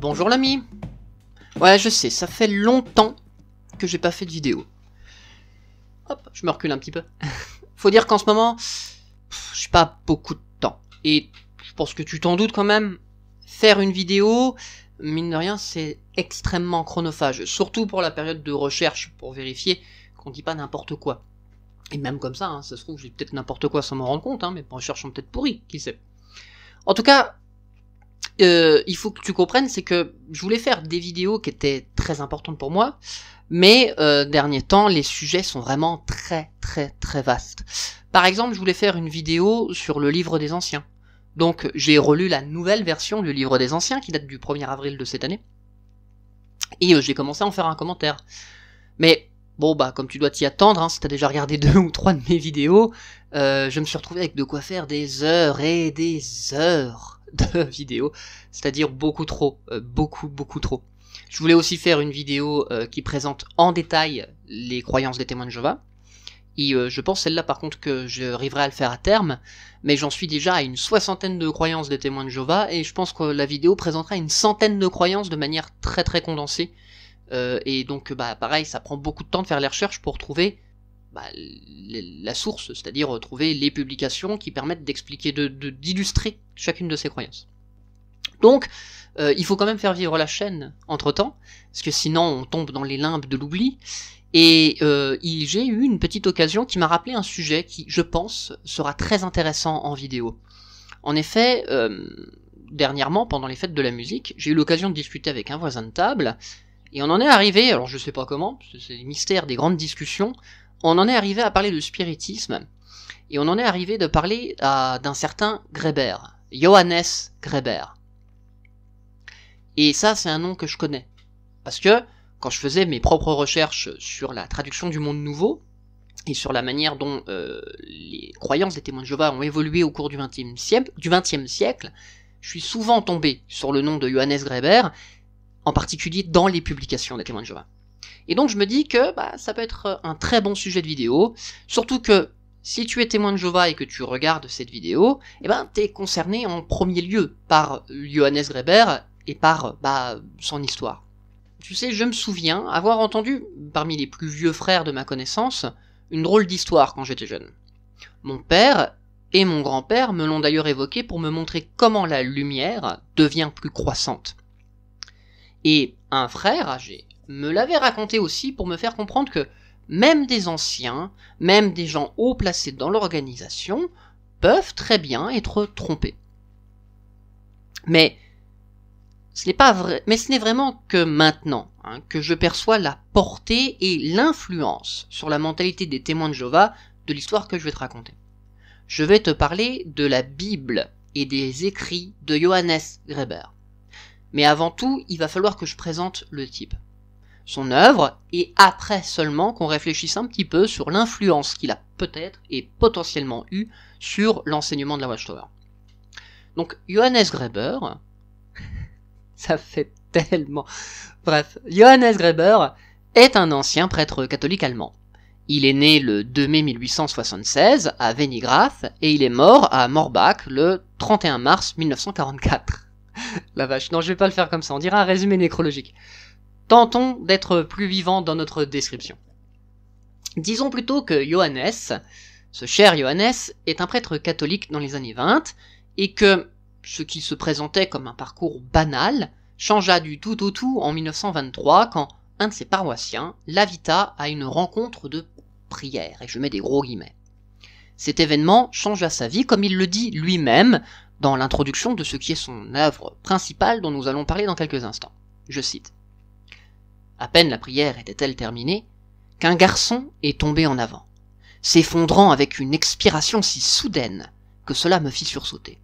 Bonjour l'ami. Ouais, je sais, ça fait longtemps que j'ai pas fait de vidéo. Hop, je me recule un petit peu. Faut dire qu'en ce moment, j'ai pas beaucoup de temps. Et je pense que tu t'en doutes quand même, faire une vidéo, mine de rien, c'est extrêmement chronophage. Surtout pour la période de recherche, pour vérifier qu'on dit pas n'importe quoi. Et même comme ça, hein, ça se trouve, j'ai peut-être n'importe quoi sans m'en rendre compte, hein, mes recherches sont peut-être pourries, qui sait. En tout cas, il faut que tu comprennes, c'est que je voulais faire des vidéos qui étaient très importantes pour moi, mais dernier temps, les sujets sont vraiment très vastes. Par exemple, je voulais faire une vidéo sur le livre des anciens. Donc j'ai relu la nouvelle version du livre des anciens, qui date du 1er avril de cette année, et j'ai commencé à en faire un commentaire. Mais bon, bah comme tu dois t'y attendre, hein, si t'as déjà regardé 2 ou 3 de mes vidéos, je me suis retrouvé avec de quoi faire des heures et des heures de vidéos, c'est-à-dire beaucoup trop, beaucoup trop. Je voulais aussi faire une vidéo qui présente en détail les croyances des témoins de Jéhovah, et je pense celle-là par contre que j'arriverai à le faire à terme, mais j'en suis déjà à une 60aine de croyances des témoins de Jéhovah, et je pense que la vidéo présentera une 100aine de croyances de manière très condensée, et donc bah pareil, ça prend beaucoup de temps de faire les recherches pour trouver la source, c'est-à-dire trouver les publications qui permettent d'expliquer, d'illustrer chacune de ces croyances. Donc, il faut quand même faire vivre la chaîne entre-temps, parce que sinon on tombe dans les limbes de l'oubli, et j'ai eu une petite occasion qui m'a rappelé un sujet qui, je pense, sera très intéressant en vidéo. En effet, dernièrement, pendant les fêtes de la musique, j'ai eu l'occasion de discuter avec un voisin de table, et on en est arrivé, alors je sais pas comment, c'est le mystère des grandes discussions, on en est arrivé à parler de spiritisme, et on en est arrivé de parler d'un certain Greber, Johannes Greber. Et ça, c'est un nom que je connais. Parce que, quand je faisais mes propres recherches sur la traduction du Monde Nouveau, et sur la manière dont les croyances des témoins de Jéhovah ont évolué au cours du XXe siècle, je suis souvent tombé sur le nom de Johannes Greber, en particulier dans les publications des témoins de Jéhovah. Et donc je me dis que ça peut être un très bon sujet de vidéo, surtout que si tu es témoin de Jéhovah et que tu regardes cette vidéo, t'es concerné en premier lieu par Johannes Greber et par son histoire. Tu sais, je me souviens avoir entendu, parmi les plus vieux frères de ma connaissance, une drôle d'histoire quand j'étais jeune. Mon père et mon grand-père me l'ont d'ailleurs évoqué pour me montrer comment la lumière devient plus croissante. Et un frère âgé me l'avait raconté aussi pour me faire comprendre que même des anciens, même des gens haut placés dans l'organisation, peuvent très bien être trompés. Mais ce n'est vraiment que maintenant que je perçois la portée et l'influence sur la mentalité des témoins de Jéhovah de l'histoire que je vais te raconter. Je vais te parler de la Bible et des écrits de Johannes Greber. Mais avant tout, il va falloir que je présente le type, son œuvre, et après seulement qu'on réfléchisse un petit peu sur l'influence qu'il a peut-être et potentiellement eu sur l'enseignement de la Watchtower. Donc, Johannes Greber, ça fait tellement... Bref, Johannes Greber est un ancien prêtre catholique allemand. Il est né le 2 mai 1876 à Vénigrath, et il est mort à Morbach le 31 mars 1944. La vache, non je vais pas le faire comme ça, on dirait un résumé nécrologique. Tentons d'être plus vivants dans notre description. Disons plutôt que Johannes, ce cher Johannes, est un prêtre catholique dans les années 20, et que ce qui se présentait comme un parcours banal changea du tout au tout en 1923 quand un de ses paroissiens l'invita à une rencontre de prière, et je mets des gros guillemets. Cet événement changea sa vie comme il le dit lui-même dans l'introduction de ce qui est son œuvre principale dont nous allons parler dans quelques instants. Je cite. « À peine la prière était-elle terminée, qu'un garçon est tombé en avant, s'effondrant avec une expiration si soudaine que cela me fit sursauter.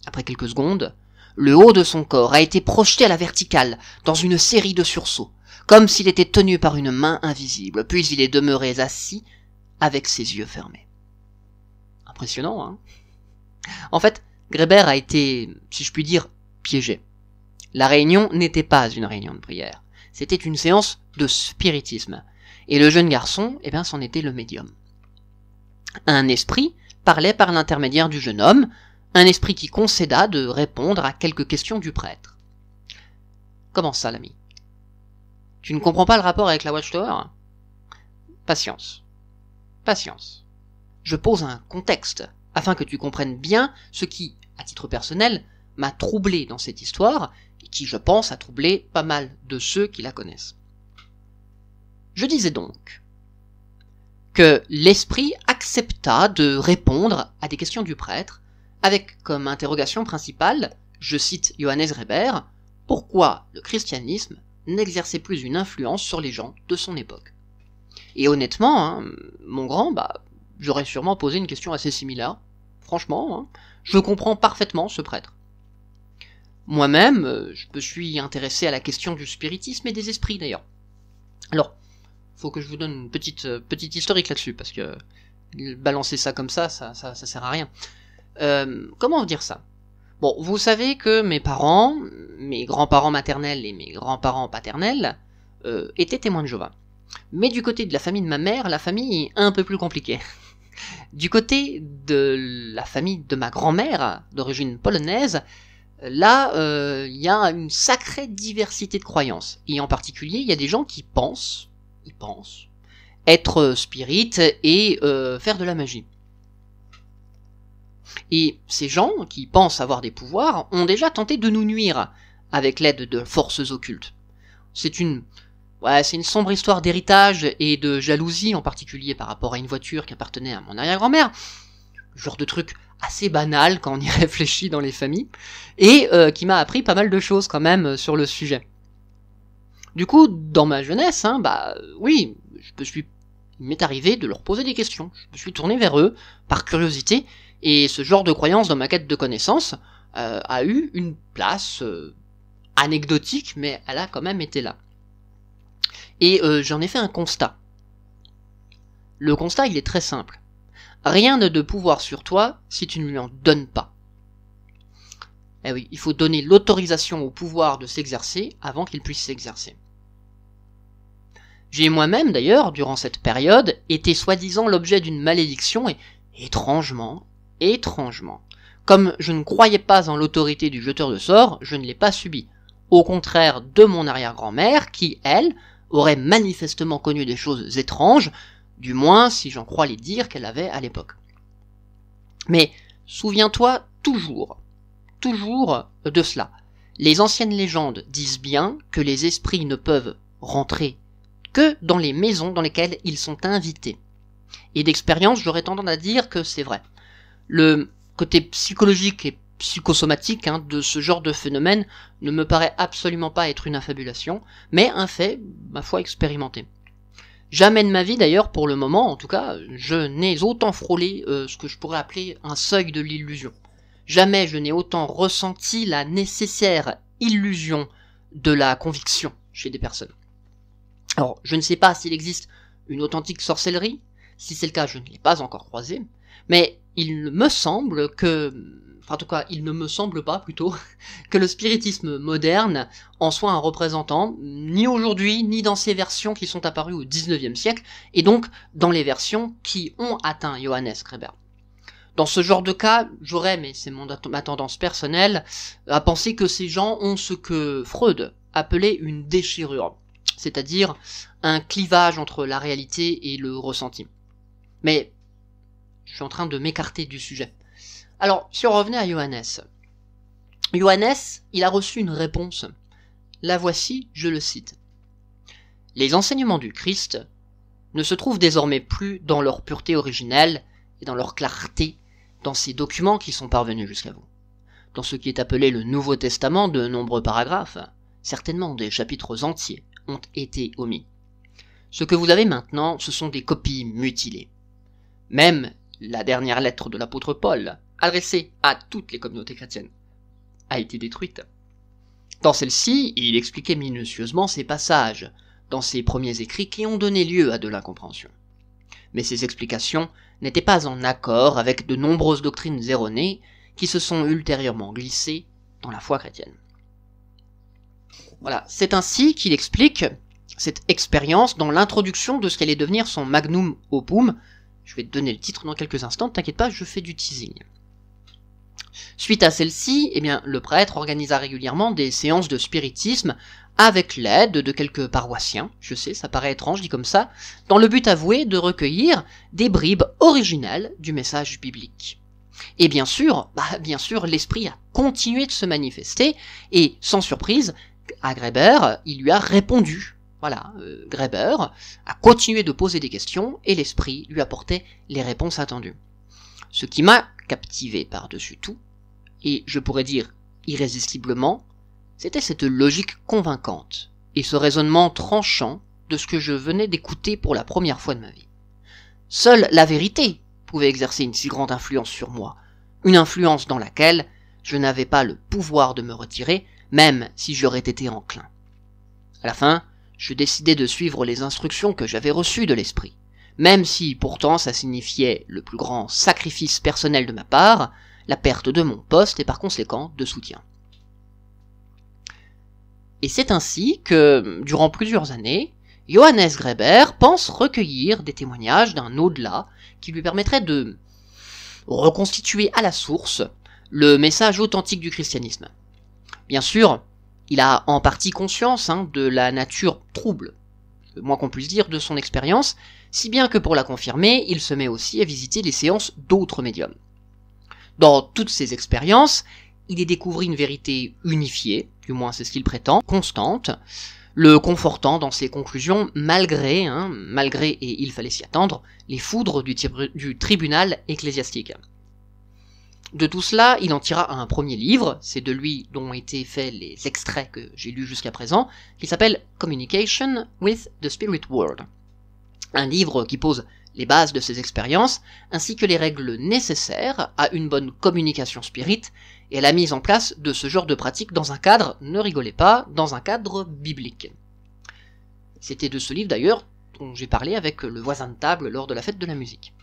Après quelques secondes, le haut de son corps a été projeté à la verticale dans une série de sursauts, comme s'il était tenu par une main invisible, puis il est demeuré assis avec ses yeux fermés. » Impressionnant, hein? En fait, Greber a été, si je puis dire, piégé. La réunion n'était pas une réunion de prière, c'était une séance de spiritisme, et le jeune garçon, c'en était le médium. Un esprit parlait par l'intermédiaire du jeune homme, un esprit qui concéda de répondre à quelques questions du prêtre. Comment ça, l'ami? Tu ne comprends pas le rapport avec la Watchtower? Patience. Patience. Je pose un contexte, afin que tu comprennes bien ce qui, à titre personnel, m'a troublé dans cette histoire, et qui, je pense, a troublé pas mal de ceux qui la connaissent. Je disais donc que l'esprit accepta de répondre à des questions du prêtre, avec comme interrogation principale, je cite Johannes Greber, pourquoi le christianisme n'exerçait plus une influence sur les gens de son époque. Et honnêtement, hein, mon grand, j'aurais sûrement posé une question assez similaire. Franchement, hein, je comprends parfaitement ce prêtre. Moi-même, je me suis intéressé à la question du spiritisme et des esprits d'ailleurs. Alors, faut que je vous donne une petite historique là-dessus, parce que balancer ça comme ça sert à rien. Comment vous dire ça? Bon, vous savez que mes parents, mes grands-parents maternels et mes grands-parents paternels étaient témoins de Jéhovah. Mais du côté de la famille de ma mère, la famille est un peu plus compliquée. Du côté de la famille de ma grand-mère, d'origine polonaise, là, il y a une sacrée diversité de croyances. Et en particulier, il y a des gens qui pensent être spirites et faire de la magie. Et ces gens qui pensent avoir des pouvoirs ont déjà tenté de nous nuire avec l'aide de forces occultes. C'est une sombre histoire d'héritage et de jalousie, en particulier par rapport à une voiture qui appartenait à mon arrière-grand-mère. Genre de truc assez banal quand on y réfléchit dans les familles, et qui m'a appris pas mal de choses quand même sur le sujet. Du coup, dans ma jeunesse, oui, il m'est arrivé de leur poser des questions. Je me suis tourné vers eux par curiosité, et ce genre de croyance dans ma quête de connaissances a eu une place anecdotique, mais elle a quand même été là. Et j'en ai fait un constat. Le constat, il est très simple. Rien n'a de pouvoir sur toi si tu ne lui en donnes pas. Eh oui, il faut donner l'autorisation au pouvoir de s'exercer avant qu'il puisse s'exercer. J'ai moi-même, d'ailleurs, durant cette période, été soi-disant l'objet d'une malédiction et, étrangement, comme je ne croyais pas en l'autorité du jeteur de sorts, je ne l'ai pas subi. Au contraire de mon arrière-grand-mère qui, elle, aurait manifestement connu des choses étranges, du moins si j'en crois les dires qu'elle avait à l'époque. Mais souviens-toi toujours de cela. Les anciennes légendes disent bien que les esprits ne peuvent rentrer que dans les maisons dans lesquelles ils sont invités. Et d'expérience, j'aurais tendance à dire que c'est vrai. Le côté psychologique et psychosomatique de ce genre de phénomène ne me paraît absolument pas être une affabulation, mais un fait, ma foi, expérimenté. Jamais de ma vie d'ailleurs, pour le moment en tout cas, je n'ai autant frôlé ce que je pourrais appeler un seuil de l'illusion. Jamais je n'ai autant ressenti la nécessaire illusion de la conviction chez des personnes. Alors, je ne sais pas s'il existe une authentique sorcellerie, si c'est le cas je ne l'ai pas encore croisé, mais il me semble que, enfin en tout cas il ne me semble pas plutôt, que le spiritisme moderne en soit un représentant, ni aujourd'hui, ni dans ces versions qui sont apparues au XIXe siècle, et donc dans les versions qui ont atteint Johannes Greber. Dans ce genre de cas, j'aurais, mais c'est ma tendance personnelle, à penser que ces gens ont ce que Freud appelait une déchirure, c'est-à-dire un clivage entre la réalité et le ressenti. Mais je suis en train de m'écarter du sujet. Alors, si on revenait à Johannes, il a reçu une réponse. La voici, je le cite. « Les enseignements du Christ ne se trouvent désormais plus dans leur pureté originelle et dans leur clarté dans ces documents qui sont parvenus jusqu'à vous. Dans ce qui est appelé le Nouveau Testament, de nombreux paragraphes, certainement des chapitres entiers, ont été omis. Ce que vous avez maintenant, ce sont des copies mutilées. Même la dernière lettre de l'apôtre Paul, adressée à toutes les communautés chrétiennes, a été détruite. Dans celle-ci, il expliquait minutieusement ces passages, dans ses premiers écrits qui ont donné lieu à de l'incompréhension. Mais ces explications n'étaient pas en accord avec de nombreuses doctrines erronées qui se sont ultérieurement glissées dans la foi chrétienne. Voilà, c'est ainsi qu'il explique cette expérience dans l'introduction de ce qu'allait devenir son magnum opum. Je vais te donner le titre dans quelques instants, t'inquiète pas, je fais du teasing. Suite à celle-ci, le prêtre organisa régulièrement des séances de spiritisme avec l'aide de quelques paroissiens, je sais, ça paraît étrange dit comme ça, dans le but avoué de recueillir des bribes originales du message biblique. Et bien sûr, l'esprit a continué de se manifester, et sans surprise, à Greber, il lui a répondu. Voilà, Greber a continué de poser des questions, et l'esprit lui apportait les réponses attendues. Ce qui m'a captivé par-dessus tout, et je pourrais dire irrésistiblement, c'était cette logique convaincante, et ce raisonnement tranchant de ce que je venais d'écouter pour la première fois de ma vie. Seule la vérité pouvait exercer une si grande influence sur moi, une influence dans laquelle je n'avais pas le pouvoir de me retirer, même si j'aurais été enclin. À la fin, je décidai de suivre les instructions que j'avais reçues de l'esprit, même si pourtant ça signifiait le plus grand sacrifice personnel de ma part, la perte de mon poste et par conséquent de soutien. Et c'est ainsi que, durant plusieurs années, Johannes Greber pense recueillir des témoignages d'un au-delà qui lui permettrait de reconstituer à la source le message authentique du christianisme. Bien sûr, il a en partie conscience de la nature trouble, le moins qu'on puisse dire, de son expérience, si bien que pour la confirmer, il se met aussi à visiter les séances d'autres médiums. Dans toutes ces expériences, il y découvrit une vérité unifiée, du moins c'est ce qu'il prétend, constante, le confortant dans ses conclusions malgré, et il fallait s'y attendre, les foudres du tribunal ecclésiastique. De tout cela, il en tira un premier livre, c'est de lui dont ont été faits les extraits que j'ai lus jusqu'à présent, qui s'appelle Communication with the Spirit World. Un livre qui pose les bases de ses expériences, ainsi que les règles nécessaires à une bonne communication spirit et à la mise en place de ce genre de pratique dans un cadre, ne rigolez pas, dans un cadre biblique. C'était de ce livre d'ailleurs dont j'ai parlé avec le voisin de table lors de la fête de la musique.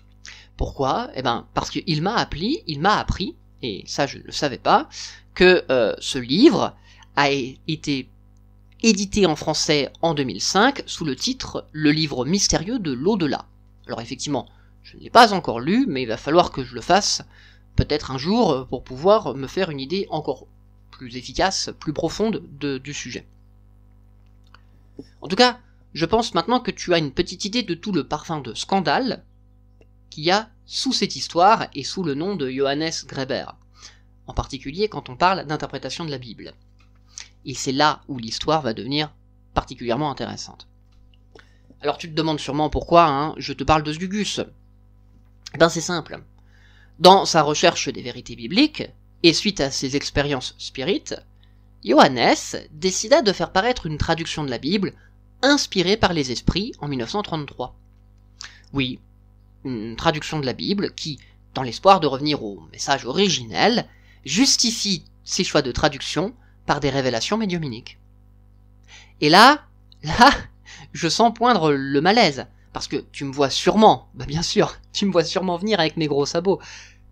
Pourquoi ? Parce qu'il m'a appris, et ça je ne le savais pas, que ce livre a été édité en français en 2005 sous le titre « Le livre mystérieux de l'au-delà ». Alors effectivement, je ne l'ai pas encore lu, mais il va falloir que je le fasse peut-être un jour pour pouvoir me faire une idée encore plus efficace, plus profonde du sujet. En tout cas, je pense maintenant que tu as une petite idée de tout le parfum de scandale qu'il y a sous cette histoire et sous le nom de Johannes Greber, en particulier quand on parle d'interprétation de la Bible. Et c'est là où l'histoire va devenir particulièrement intéressante. Alors tu te demandes sûrement pourquoi je te parle de ce Gugus. C'est simple. Dans sa recherche des vérités bibliques, et suite à ses expériences spirites, Johannes décida de faire paraître une traduction de la Bible inspirée par les esprits en 1933. Oui, une traduction de la Bible qui, dans l'espoir de revenir au message originel, justifie ses choix de traduction par des révélations médiumniques. Et là, je sens poindre le malaise, parce que tu me vois sûrement, bien sûr, tu me vois sûrement venir avec mes gros sabots.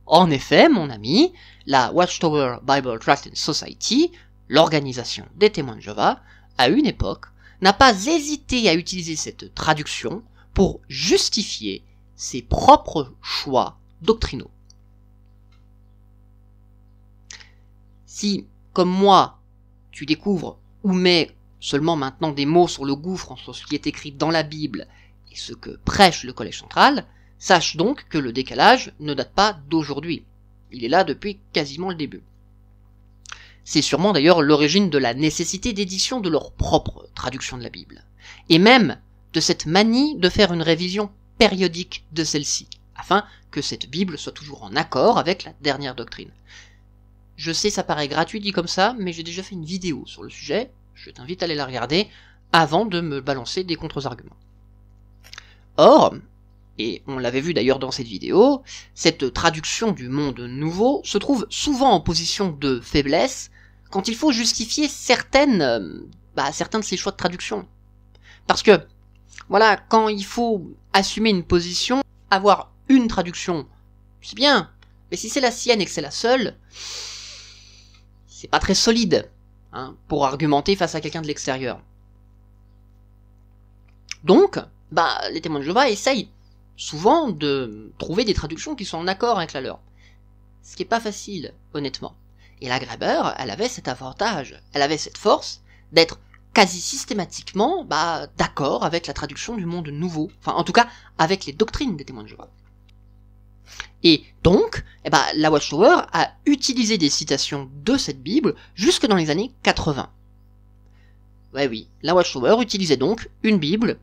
En effet, mon ami, la Watchtower Bible Tracting Society, l'organisation des témoins de Jéhovah, à une époque, n'a pas hésité à utiliser cette traduction pour justifier ses propres choix doctrinaux. Si, comme moi, tu découvres ou mets seulement maintenant des mots sur le gouffre entre ce qui est écrit dans la Bible et ce que prêche le Collège central, sache donc que le décalage ne date pas d'aujourd'hui. Il est là depuis quasiment le début. C'est sûrement d'ailleurs l'origine de la nécessité d'édition de leur propre traduction de la Bible, et même de cette manie de faire une révision périodique de celle-ci, afin que cette Bible soit toujours en accord avec la dernière doctrine. Je sais, ça paraît gratuit dit comme ça, mais j'ai déjà fait une vidéo sur le sujet, je t'invite à aller la regarder avant de me balancer des contre-arguments. Or, et on l'avait vu d'ailleurs dans cette vidéo, cette traduction du monde nouveau se trouve souvent en position de faiblesse quand il faut justifier certains de ses choix de traduction. Parce que, voilà, quand il faut assumer une position, avoir une traduction, c'est bien, mais si c'est la sienne et que c'est la seule, c'est pas très solide pour argumenter face à quelqu'un de l'extérieur. Donc, les témoins de Jéhovah essayent souvent de trouver des traductions qui sont en accord avec la leur. Ce qui est pas facile, honnêtement. Et la Greber, elle avait cet avantage, elle avait cette force d'être quasi systématiquement d'accord avec la traduction du monde nouveau, enfin en tout cas avec les doctrines des témoins de Jéhovah. Et donc, la Watchtower a utilisé des citations de cette Bible jusque dans les années 80. Ouais oui, la Watchtower utilisait donc une Bible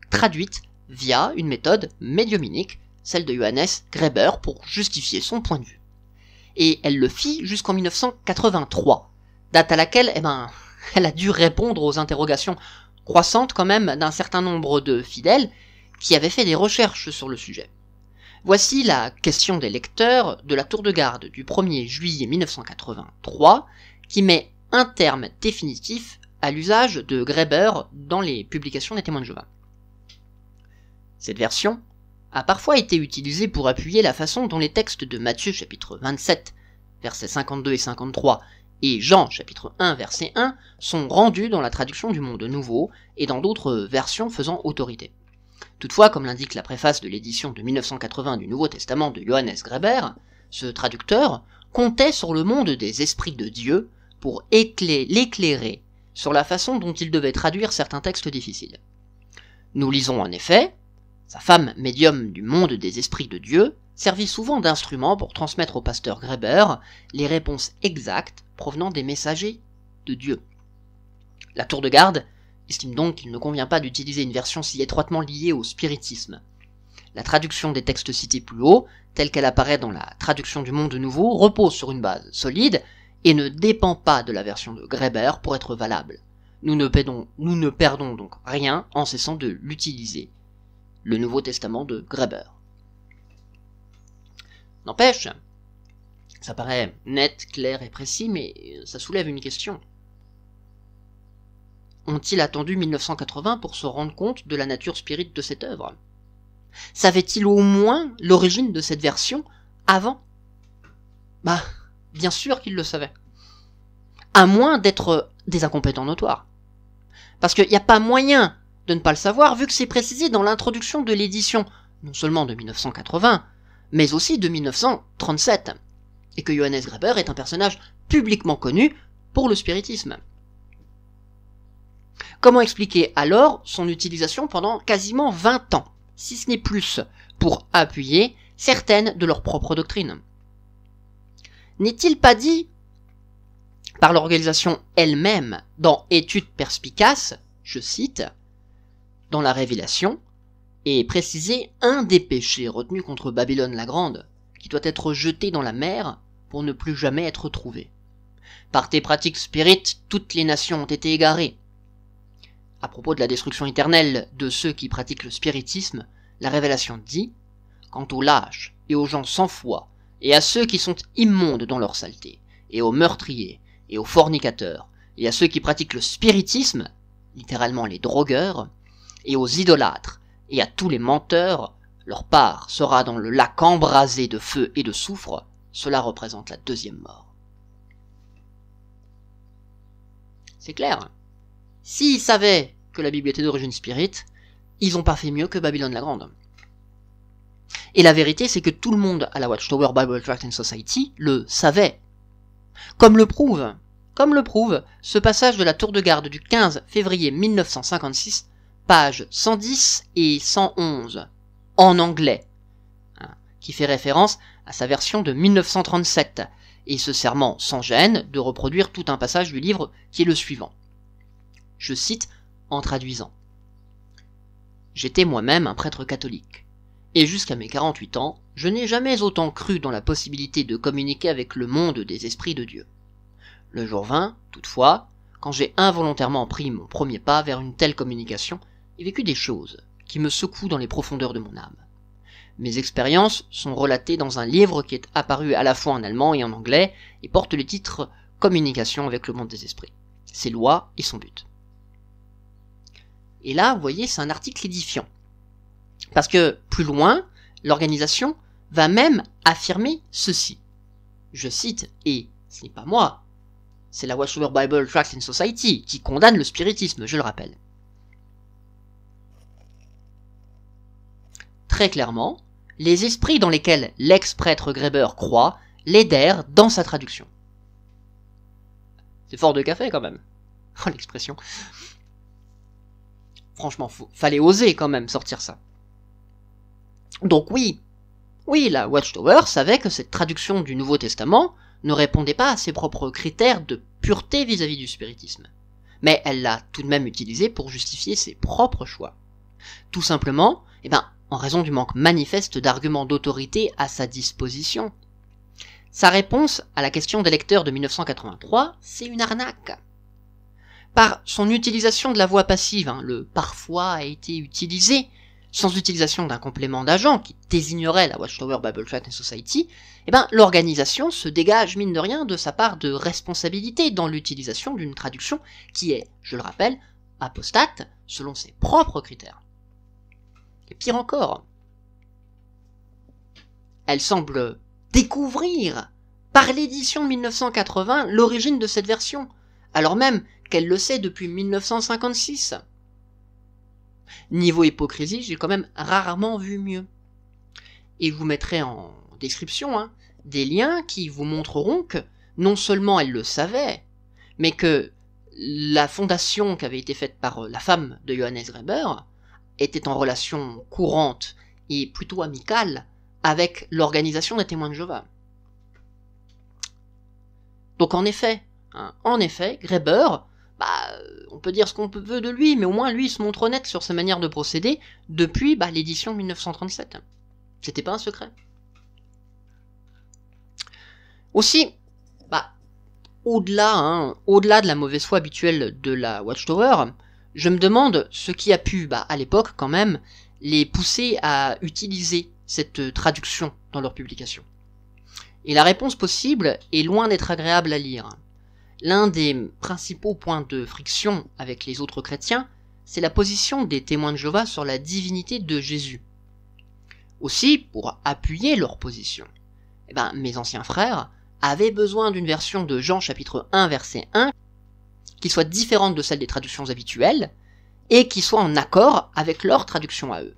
traduite via une méthode médiuminique, celle de Johannes Graeber, pour justifier son point de vue. Et elle le fit jusqu'en 1983, date à laquelle elle a dû répondre aux interrogations croissantes quand même d'un certain nombre de fidèles qui avaient fait des recherches sur le sujet. Voici la question des lecteurs de la Tour de Garde du 1er juillet 1983 qui met un terme définitif à l'usage de Graeber dans les publications des témoins de Jéhovah. Cette version a parfois été utilisée pour appuyer la façon dont les textes de Matthieu chapitre 27, versets 52 et 53, et Jean chapitre 1, verset 1, sont rendus dans la traduction du Monde Nouveau et dans d'autres versions faisant autorité. Toutefois, comme l'indique la préface de l'édition de 1980 du Nouveau Testament de Johannes Graeber, ce traducteur comptait sur le monde des esprits de Dieu pour l'éclairer sur la façon dont il devait traduire certains textes difficiles. Nous lisons en effet: sa femme médium du monde des esprits de Dieu servit souvent d'instrument pour transmettre au pasteur Graeber les réponses exactes provenant des messagers de Dieu. La Tour de Garde estime donc qu'il ne convient pas d'utiliser une version si étroitement liée au spiritisme. La traduction des textes cités plus haut, telle qu'elle apparaît dans la traduction du Monde Nouveau, repose sur une base solide et ne dépend pas de la version de Graeber pour être valable. Nous ne perdons donc rien en cessant de l'utiliser. Le Nouveau Testament de Graeber. N'empêche, ça paraît net, clair et précis, mais ça soulève une question. Ont-ils attendu 1980 pour se rendre compte de la nature spirite de cette œuvre? Savaient-ils au moins l'origine de cette version avant? Bien sûr qu'ils le savaient. À moins d'être des incompétents notoires. Parce qu'il n'y a pas moyen de ne pas le savoir, vu que c'est précisé dans l'introduction de l'édition, non seulement de 1980, mais aussi de 1937, et que Johannes Graeber est un personnage publiquement connu pour le spiritisme. Comment expliquer alors son utilisation pendant quasiment 20 ans, si ce n'est plus, pour appuyer certaines de leurs propres doctrines? N'est-il pas dit par l'organisation elle-même dans Études perspicaces, je cite, dans la Révélation, est précisé un des péchés retenus contre Babylone la Grande, qui doit être jeté dans la mer pour ne plus jamais être trouvé. Par tes pratiques spirites, toutes les nations ont été égarées. À propos de la destruction éternelle de ceux qui pratiquent le spiritisme, la Révélation dit: quant aux lâches et aux gens sans foi, et à ceux qui sont immondes dans leur saleté, et aux meurtriers, et aux fornicateurs, et à ceux qui pratiquent le spiritisme, littéralement les drogueurs, et aux idolâtres, et à tous les menteurs, leur part sera dans le lac embrasé de feu et de soufre. Cela représente la deuxième mort. C'est clair. S'ils savaient que la Bible était d'origine spirite, ils n'ont pas fait mieux que Babylone la Grande. Et la vérité, c'est que tout le monde à la Watchtower Bible Tract and Society le savait. Comme le prouve ce passage de la Tour de Garde du 15 février 1956, pages 110 et 111, en anglais, qui fait référence à sa version de 1937, et ce serment sans gêne de reproduire tout un passage du livre qui est le suivant. Je cite en traduisant. « J'étais moi-même un prêtre catholique, et jusqu'à mes 48 ans, je n'ai jamais autant cru dans la possibilité de communiquer avec le monde des esprits de Dieu. Le jour vint, toutefois, quand j'ai involontairement pris mon premier pas vers une telle communication et vécu des choses qui me secouent dans les profondeurs de mon âme. Mes expériences sont relatées dans un livre qui est apparu à la fois en allemand et en anglais et porte le titre « Communication avec le monde des esprits, ses lois et son but ». Et là, vous voyez, c'est un article édifiant. Parce que, plus loin, l'organisation va même affirmer ceci. Je cite, et ce n'est pas moi, c'est la Watchtower Bible Tract and Society qui condamne le spiritisme, je le rappelle. Très clairement, les esprits dans lesquels l'ex-prêtre Graeber croit l'aidèrent dans sa traduction. C'est fort de café quand même. Oh, l'expression. Franchement, fallait oser quand même sortir ça. Donc oui, la Watchtower savait que cette traduction du Nouveau Testament ne répondait pas à ses propres critères de pureté vis-à-vis du spiritisme. Mais elle l'a tout de même utilisé pour justifier ses propres choix. Tout simplement, en raison du manque manifeste d'arguments d'autorité à sa disposition. Sa réponse à la question des lecteurs de 1983, c'est une arnaque. Par son utilisation de la voix passive, le « parfois a été utilisé », sans utilisation d'un complément d'agent qui désignerait la Watchtower Bible Tract and Society, l'organisation se dégage mine de rien de sa part de responsabilité dans l'utilisation d'une traduction qui est, je le rappelle, apostate selon ses propres critères. Et pire encore, elle semble découvrir par l'édition de 1980 l'origine de cette version, alors même qu'elle le sait depuis 1956. Niveau hypocrisie, j'ai quand même rarement vu mieux. Et je vous mettrai en description des liens qui vous montreront que non seulement elle le savait, mais que la fondation qui avait été faite par la femme de Johannes Graeber était en relation courante et plutôt amicale avec l'organisation des témoins de Jéhovah. Donc en effet, Graeber, on peut dire ce qu'on veut de lui, mais au moins lui il se montre honnête sur sa manière de procéder depuis l'édition 1937. C'était pas un secret. Aussi, au-delà de la mauvaise foi habituelle de la Watchtower, je me demande ce qui a pu, à l'époque quand même, les pousser à utiliser cette traduction dans leur publication. Et la réponse possible est loin d'être agréable à lire. L'un des principaux points de friction avec les autres chrétiens, c'est la position des témoins de Jéhovah sur la divinité de Jésus. Aussi, pour appuyer leur position, mes anciens frères avaient besoin d'une version de Jean chapitre 1 verset 1 qui soit différente de celle des traductions habituelles et qui soit en accord avec leur traduction à eux.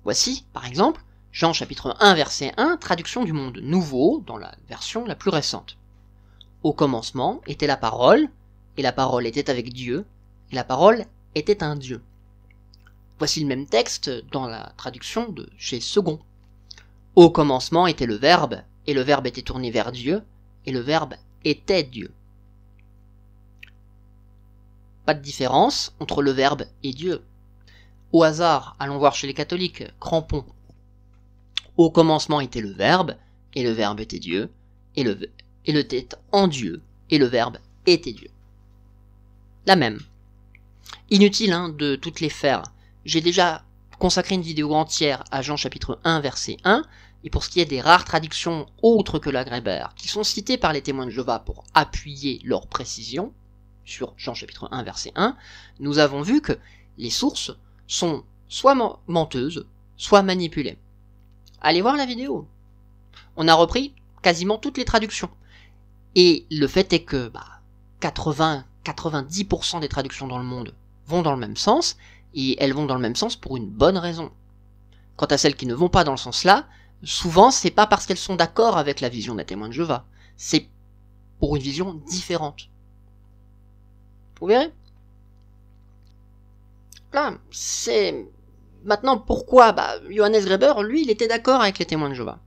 Voici, par exemple, Jean chapitre 1 verset 1, traduction du Monde Nouveau dans la version la plus récente. Au commencement était la parole, et la parole était avec Dieu, et la parole était un Dieu. Voici le même texte dans la traduction de chez Second. Au commencement était le Verbe, et le Verbe était tourné vers Dieu, et le Verbe était Dieu. Pas de différence entre le Verbe et Dieu. Au hasard, allons voir chez les catholiques, Crampon. Au commencement était le Verbe, et le Verbe était Dieu, et le était en Dieu, et le Verbe était Dieu. La même. Inutile de toutes les faire. J'ai déjà consacré une vidéo entière à Jean chapitre 1 verset 1, et pour ce qui est des rares traductions autres que la Graeber, qui sont citées par les témoins de Jéhovah pour appuyer leur précision, sur Jean chapitre 1 verset 1, nous avons vu que les sources sont soit menteuses, soit manipulées. Allez voir la vidéo. On a repris quasiment toutes les traductions. Et le fait est que 80-90% des traductions dans le monde vont dans le même sens, et elles vont dans le même sens pour une bonne raison. Quant à celles qui ne vont pas dans le sens-là, souvent c'est pas parce qu'elles sont d'accord avec la vision des témoins de Jéhovah, c'est pour une vision différente. Vous verrez ? Là, c'est... Maintenant, pourquoi Johannes Graeber, lui, il était d'accord avec les témoins de Jéhovah.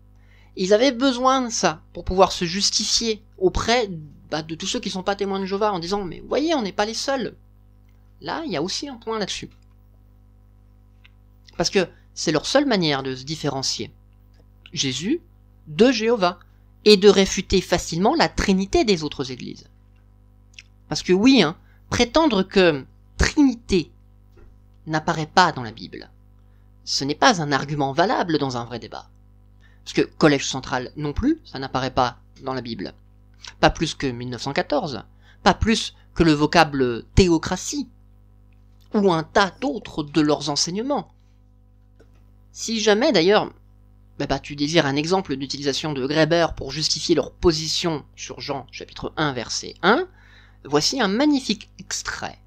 Ils avaient besoin de ça pour pouvoir se justifier auprès de tous ceux qui ne sont pas témoins de Jéhovah en disant « Mais voyez, on n'est pas les seuls ». Là, il y a aussi un point là-dessus. Parce que c'est leur seule manière de se différencier, Jésus, de Jéhovah, et de réfuter facilement la trinité des autres églises. Parce que oui, prétendre que Trinité n'apparaît pas dans la Bible, ce n'est pas un argument valable dans un vrai débat. Parce que Collège central non plus, ça n'apparaît pas dans la Bible. Pas plus que 1914, pas plus que le vocable théocratie, ou un tas d'autres de leurs enseignements. Si jamais d'ailleurs, tu désires un exemple d'utilisation de Graeber pour justifier leur position sur Jean chapitre 1 verset 1, voici un magnifique extrait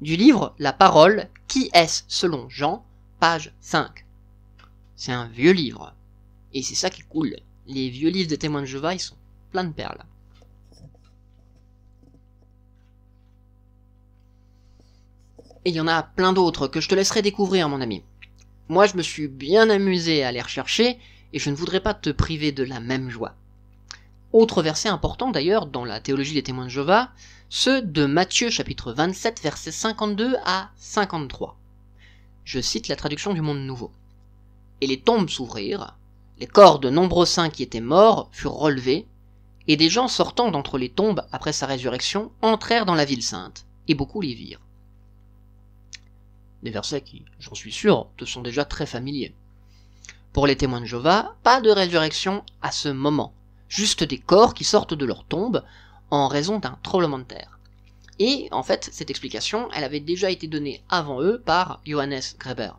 du livre La Parole, qui est-ce selon Jean, page 5. C'est un vieux livre. Et c'est ça qui est cool. Les vieux livres des témoins de Jéhovah, ils sont pleins de perles. Et il y en a plein d'autres que je te laisserai découvrir, mon ami. Moi, je me suis bien amusé à les rechercher, et je ne voudrais pas te priver de la même joie. Autre verset important d'ailleurs dans la théologie des témoins de Jéhovah, ceux de Matthieu chapitre 27 versets 52 à 53. Je cite la traduction du Monde Nouveau. Et les tombes s'ouvrirent, les corps de nombreux saints qui étaient morts furent relevés, et des gens sortant d'entre les tombes après sa résurrection entrèrent dans la ville sainte, et beaucoup les virent. Des versets qui, j'en suis sûr, te sont déjà très familiers. Pour les témoins de Jéhovah, pas de résurrection à ce moment, juste des corps qui sortent de leur tombe en raison d'un tremblement de terre. Et en fait, cette explication, elle avait déjà été donnée avant eux par Johannes Greber.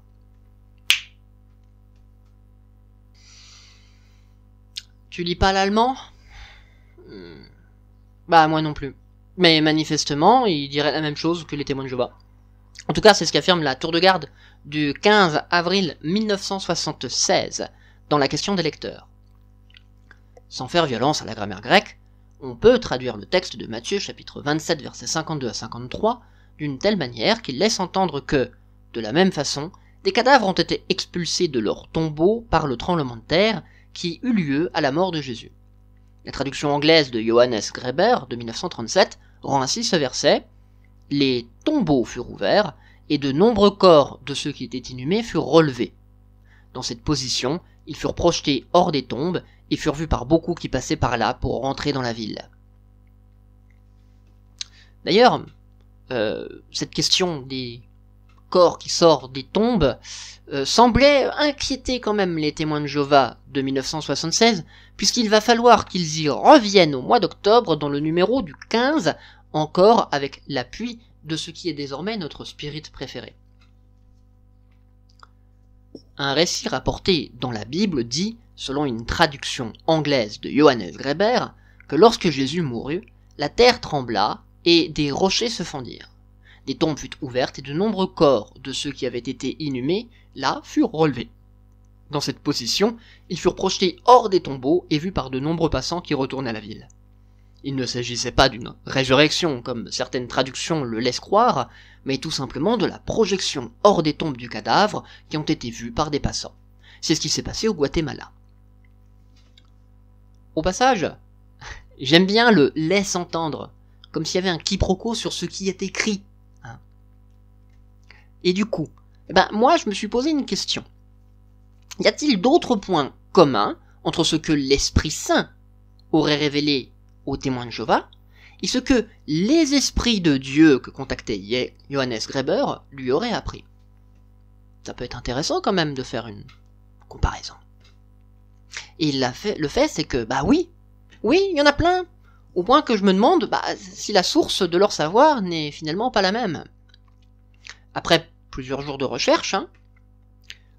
Tu lis pas l'allemand ? Bah moi non plus. Mais manifestement, il dirait la même chose que les témoins de Jéhovah. En tout cas, c'est ce qu'affirme la tour de garde du 15 avril 1976 dans la question des lecteurs. Sans faire violence à la grammaire grecque, on peut traduire le texte de Matthieu chapitre 27 versets 52 à 53 d'une telle manière qu'il laisse entendre que, de la même façon, des cadavres ont été expulsés de leur tombeau par le tremblement de terre qui eut lieu à la mort de Jésus. La traduction anglaise de Johannes Greber de 1937 rend ainsi ce verset « Les tombeaux furent ouverts, et de nombreux corps de ceux qui étaient inhumés furent relevés. Dans cette position, ils furent projetés hors des tombes et furent vus par beaucoup qui passaient par là pour rentrer dans la ville. » D'ailleurs, cette question des corps qui sortent des tombes semblait inquiéter quand même les témoins de Jéhovah de 1976, puisqu'il va falloir qu'ils y reviennent au mois d'octobre dans le numéro du 15, encore avec l'appui de ce qui est désormais notre spirit préféré. Un récit rapporté dans la Bible dit, selon une traduction anglaise de Johannes Greber, que lorsque Jésus mourut, la terre trembla et des rochers se fendirent. Des tombes furent ouvertes et de nombreux corps de ceux qui avaient été inhumés, là, furent relevés. Dans cette position, ils furent projetés hors des tombeaux et vus par de nombreux passants qui retournaient à la ville. Il ne s'agissait pas d'une résurrection, comme certaines traductions le laissent croire, mais tout simplement de la projection hors des tombes du cadavre qui ont été vues par des passants. C'est ce qui s'est passé au Guatemala. Au passage, j'aime bien le « laisse entendre », comme s'il y avait un quiproquo sur ce qui est écrit. Et du coup, moi je me suis posé une question. Y a-t-il d'autres points communs entre ce que l'Esprit Saint aurait révélé aux témoins de Jéhovah et ce que les esprits de Dieu que contactait Johannes Greber lui auraient appris? Ça peut être intéressant quand même de faire une comparaison. Et le fait c'est que, oui, il y en a plein, au point que je me demande si la source de leur savoir n'est finalement pas la même. Après plusieurs jours de recherche,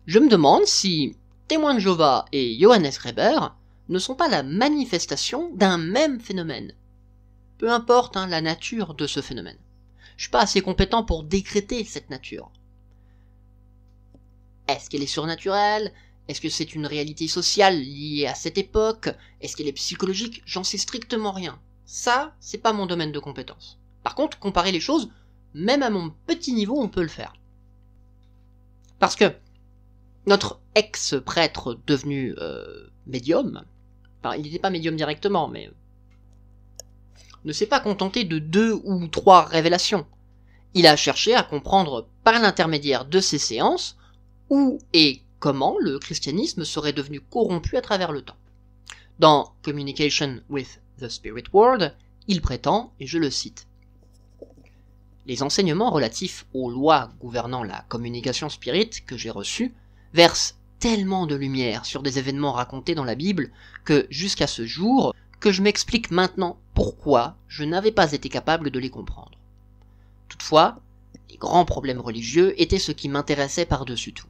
je me demande si témoins de Jéhovah et Johannes Greber ne sont pas la manifestation d'un même phénomène. Peu importe la nature de ce phénomène. Je suis pas assez compétent pour décréter cette nature. Est-ce qu'elle est surnaturelle? Est-ce que c'est une réalité sociale liée à cette époque? Est-ce qu'elle est psychologique? J'en sais strictement rien. Ça, c'est pas mon domaine de compétence. Par contre, comparer les choses, même à mon petit niveau, on peut le faire. Parce que notre ex-prêtre devenu médium, il n'était pas médium directement, mais ne s'est pas contenté de 2 ou 3 révélations. Il a cherché à comprendre par l'intermédiaire de ces séances où et comment le christianisme serait devenu corrompu à travers le temps. Dans Communication with the Spirit World, il prétend, et je le cite, « Les enseignements relatifs aux lois gouvernant la communication spirit que j'ai reçus versent tellement de lumière sur des événements racontés dans la Bible que, jusqu'à ce jour, que je m'explique maintenant pourquoi je n'avais pas été capable de les comprendre. Toutefois, les grands problèmes religieux étaient ce qui m'intéressait par-dessus tout.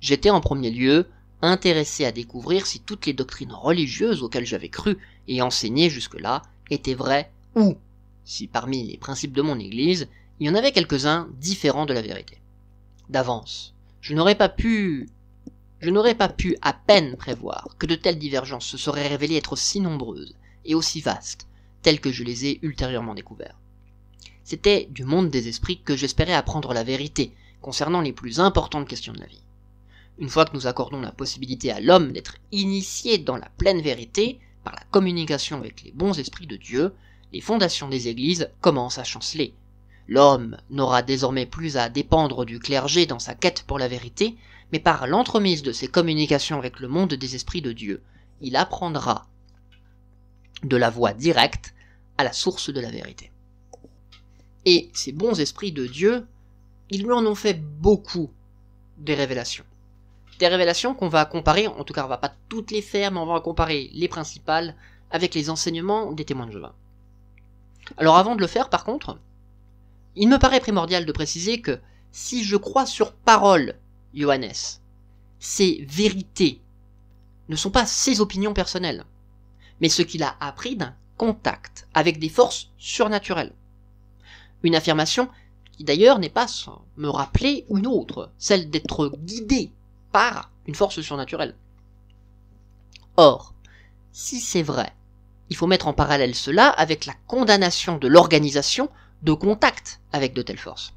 J'étais en premier lieu intéressé à découvrir si toutes les doctrines religieuses auxquelles j'avais cru et enseigné jusque-là étaient vraies ou, si parmi les principes de mon Église, il y en avait quelques-uns différents de la vérité. D'avance, je n'aurais pas pu à peine prévoir que de telles divergences se seraient révélées être si nombreuses et aussi vastes, telles que je les ai ultérieurement découvertes. C'était du monde des esprits que j'espérais apprendre la vérité concernant les plus importantes questions de la vie. Une fois que nous accordons la possibilité à l'homme d'être initié dans la pleine vérité par la communication avec les bons esprits de Dieu, les fondations des églises commencent à chanceler. L'homme n'aura désormais plus à dépendre du clergé dans sa quête pour la vérité, mais par l'entremise de ses communications avec le monde des esprits de Dieu, il apprendra de la voie directe à la source de la vérité. Et ces bons esprits de Dieu, ils lui en ont fait beaucoup des révélations. Des révélations qu'on va comparer, en tout cas on va pas toutes les faire, mais on va comparer les principales avec les enseignements des témoins de Jéhovah. Alors avant de le faire par contre, il me paraît primordial de préciser que si je crois sur parole Johannes, ces vérités ne sont pas ses opinions personnelles, mais ce qu'il a appris d'un contact avec des forces surnaturelles. Une affirmation qui d'ailleurs n'est pas sans me rappeler une autre, celle d'être guidé par une force surnaturelle. Or, si c'est vrai, il faut mettre en parallèle cela avec la condamnation de l'organisation de contact avec de telles forces,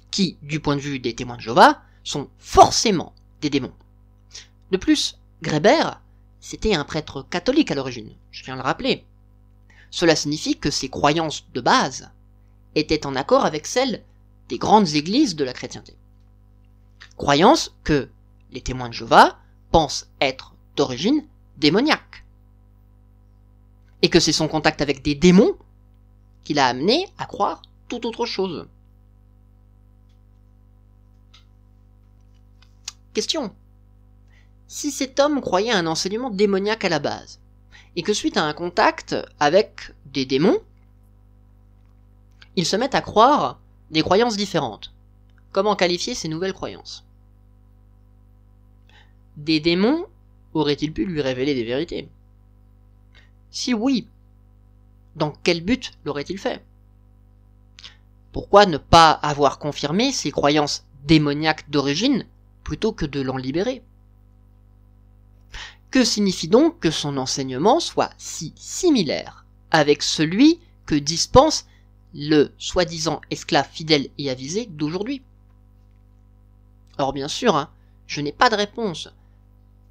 qui, du point de vue des témoins de Jéhovah, sont forcément des démons. De plus, Greber, c'était un prêtre catholique à l'origine, je viens de le rappeler. Cela signifie que ses croyances de base étaient en accord avec celles des grandes églises de la chrétienté. Croyances que les témoins de Jéhovah pensent être d'origine démoniaque. Et que c'est son contact avec des démons qui l'a amené à croire tout autre chose. Question. Si cet homme croyait à un enseignement démoniaque à la base, et que suite à un contact avec des démons, il se met à croire des croyances différentes, comment qualifier ces nouvelles croyances? Des démons auraient-ils pu lui révéler des vérités? Si oui, dans quel but l'aurait-il fait? Pourquoi ne pas avoir confirmé ses croyances démoniaques d'origine plutôt que de l'en libérer? Que signifie donc que son enseignement soit si similaire avec celui que dispense le soi-disant esclave fidèle et avisé d'aujourd'hui? Or bien sûr, je n'ai pas de réponse,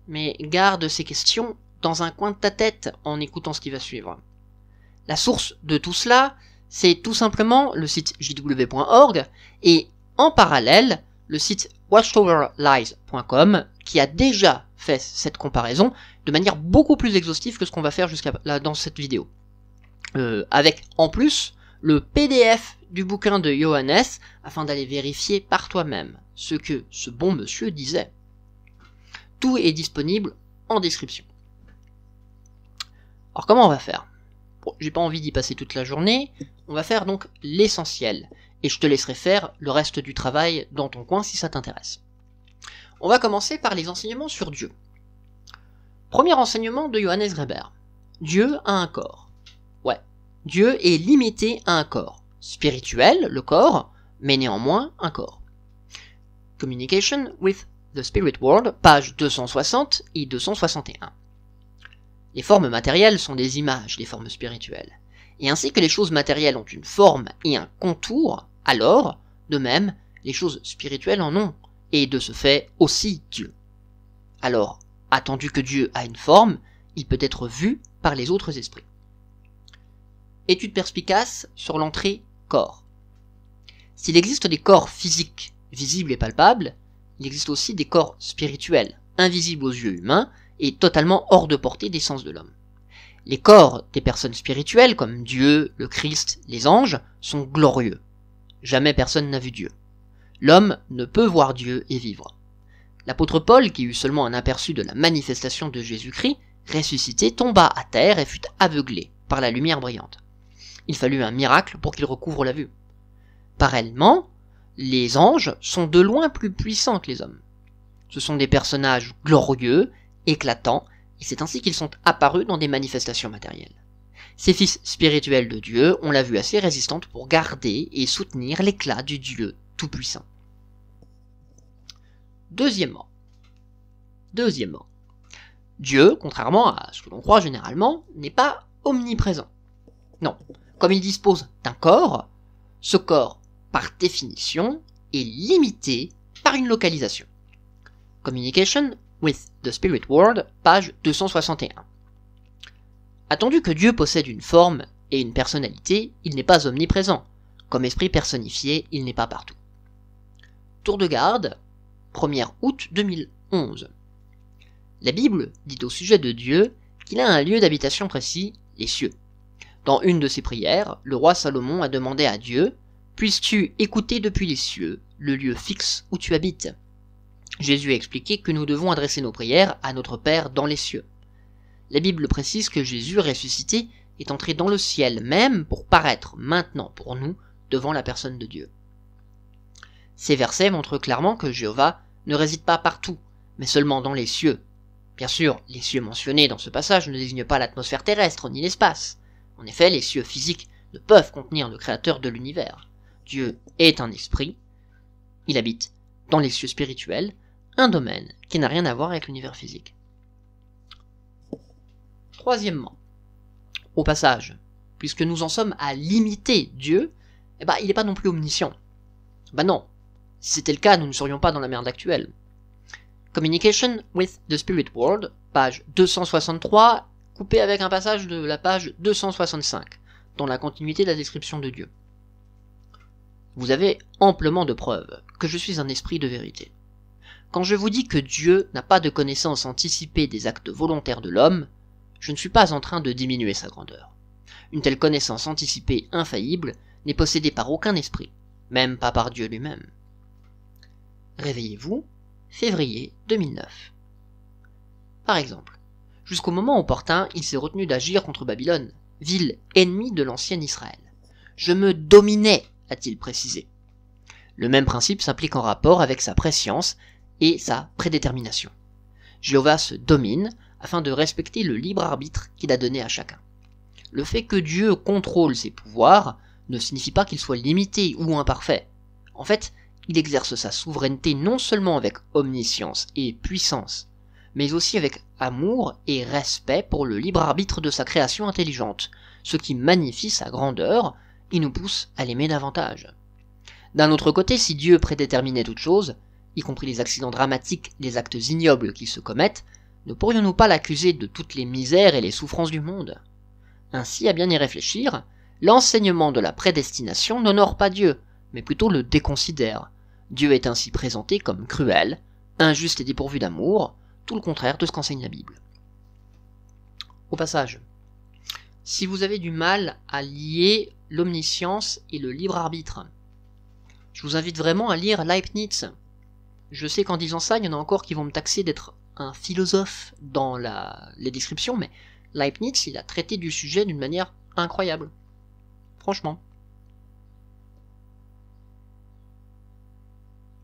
mais garde ces questions dans un coin de ta tête en écoutant ce qui va suivre. La source de tout cela, c'est tout simplement le site jw.org et en parallèle le site watchtowerlies.com qui a déjà fait cette comparaison de manière beaucoup plus exhaustive que ce qu'on va faire jusqu'à là dans cette vidéo. Avec en plus le PDF du bouquin de Johannes afin d'aller vérifier par toi-même ce que ce bon monsieur disait. Tout est disponible en description. Alors comment on va faire? Bon, j'ai pas envie d'y passer toute la journée, on va faire donc l'essentiel, et je te laisserai faire le reste du travail dans ton coin si ça t'intéresse. On va commencer par les enseignements sur Dieu. Premier enseignement de Johannes Greber. Dieu a un corps. Ouais, Dieu est limité à un corps. Spirituel, le corps, mais néanmoins un corps. Communication with the Spirit World, page 260 et 261. Les formes matérielles sont des images des formes spirituelles. Et ainsi que les choses matérielles ont une forme et un contour, alors, de même, les choses spirituelles en ont, et de ce fait aussi Dieu. Alors, attendu que Dieu a une forme, il peut être vu par les autres esprits. Étude perspicace sur l'entrée corps. S'il existe des corps physiques, visibles et palpables, il existe aussi des corps spirituels, invisibles aux yeux humains, et totalement hors de portée des sens de l'homme. Les corps des personnes spirituelles, comme Dieu, le Christ, les anges, sont glorieux. Jamais personne n'a vu Dieu. L'homme ne peut voir Dieu et vivre. L'apôtre Paul, qui eut seulement un aperçu de la manifestation de Jésus-Christ, ressuscité, tomba à terre et fut aveuglé par la lumière brillante. Il fallut un miracle pour qu'il recouvre la vue. Pareillement, les anges sont de loin plus puissants que les hommes. Ce sont des personnages glorieux, éclatants, et c'est ainsi qu'ils sont apparus dans des manifestations matérielles. Ces fils spirituels de Dieu ont la vue assez résistante pour garder et soutenir l'éclat du Dieu tout-puissant. Deuxièmement, Dieu, contrairement à ce que l'on croit généralement, n'est pas omniprésent. Non, Comme il dispose d'un corps, ce corps, par définition, est limité par une localisation. Communication with the Spirit World, page 261. Attendu que Dieu possède une forme et une personnalité, il n'est pas omniprésent. Comme esprit personnifié, il n'est pas partout. Tour de garde, 1er août 2011. La Bible dit au sujet de Dieu qu'il a un lieu d'habitation précis, les cieux. Dans une de ses prières, le roi Salomon a demandé à Dieu « Puisses-tu écouter depuis les cieux, le lieu fixe où tu habites ?» Jésus a expliqué que nous devons adresser nos prières à notre Père dans les cieux. La Bible précise que Jésus ressuscité est entré dans le ciel même pour paraître maintenant pour nous devant la personne de Dieu. Ces versets montrent clairement que Jéhovah ne réside pas partout, mais seulement dans les cieux. Bien sûr, les cieux mentionnés dans ce passage ne désignent pas l'atmosphère terrestre ni l'espace. En effet, les cieux physiques ne peuvent contenir le créateur de l'univers. Dieu est un esprit. Il habite dans les cieux spirituels, un domaine qui n'a rien à voir avec l'univers physique. Troisièmement, au passage, puisque nous en sommes à limiter Dieu, il n'est pas non plus omniscient. Non, si c'était le cas, nous ne serions pas dans la merde actuelle. Communication with the Spirit World, page 263, coupé avec un passage de la page 265, dans la continuité de la description de Dieu. Vous avez amplement de preuves que je suis un esprit de vérité. Quand je vous dis que Dieu n'a pas de connaissance anticipée des actes volontaires de l'homme, je ne suis pas en train de diminuer sa grandeur. Une telle connaissance anticipée infaillible n'est possédée par aucun esprit, même pas par Dieu lui-même. Réveillez-vous, février 2009. Par exemple, jusqu'au moment opportun, il s'est retenu d'agir contre Babylone, ville ennemie de l'ancien Israël. Je me dominais, a-t-il précisé. Le même principe s'applique en rapport avec sa prescience et sa prédétermination. Jéhovah se domine afin de respecter le libre arbitre qu'il a donné à chacun. Le fait que Dieu contrôle ses pouvoirs ne signifie pas qu'il soit limité ou imparfait. En fait, il exerce sa souveraineté non seulement avec omniscience et puissance, mais aussi avec amour et respect pour le libre arbitre de sa création intelligente, ce qui magnifie sa grandeur et nous pousse à l'aimer davantage. D'un autre côté, si Dieu prédéterminait toute chose, y compris les accidents dramatiques, les actes ignobles qui se commettent, ne pourrions-nous pas l'accuser de toutes les misères et les souffrances du monde? Ainsi, à bien y réfléchir, l'enseignement de la prédestination n'honore pas Dieu, mais plutôt le déconsidère. Dieu est ainsi présenté comme cruel, injuste et dépourvu d'amour, tout le contraire de ce qu'enseigne la Bible. Au passage, si vous avez du mal à lier l'omniscience et le libre arbitre, je vous invite vraiment à lire Leibniz. Je sais qu'en disant ça, il y en a encore qui vont me taxer d'être un philosophe dans les descriptions, mais Leibniz, il a traité du sujet d'une manière incroyable. Franchement.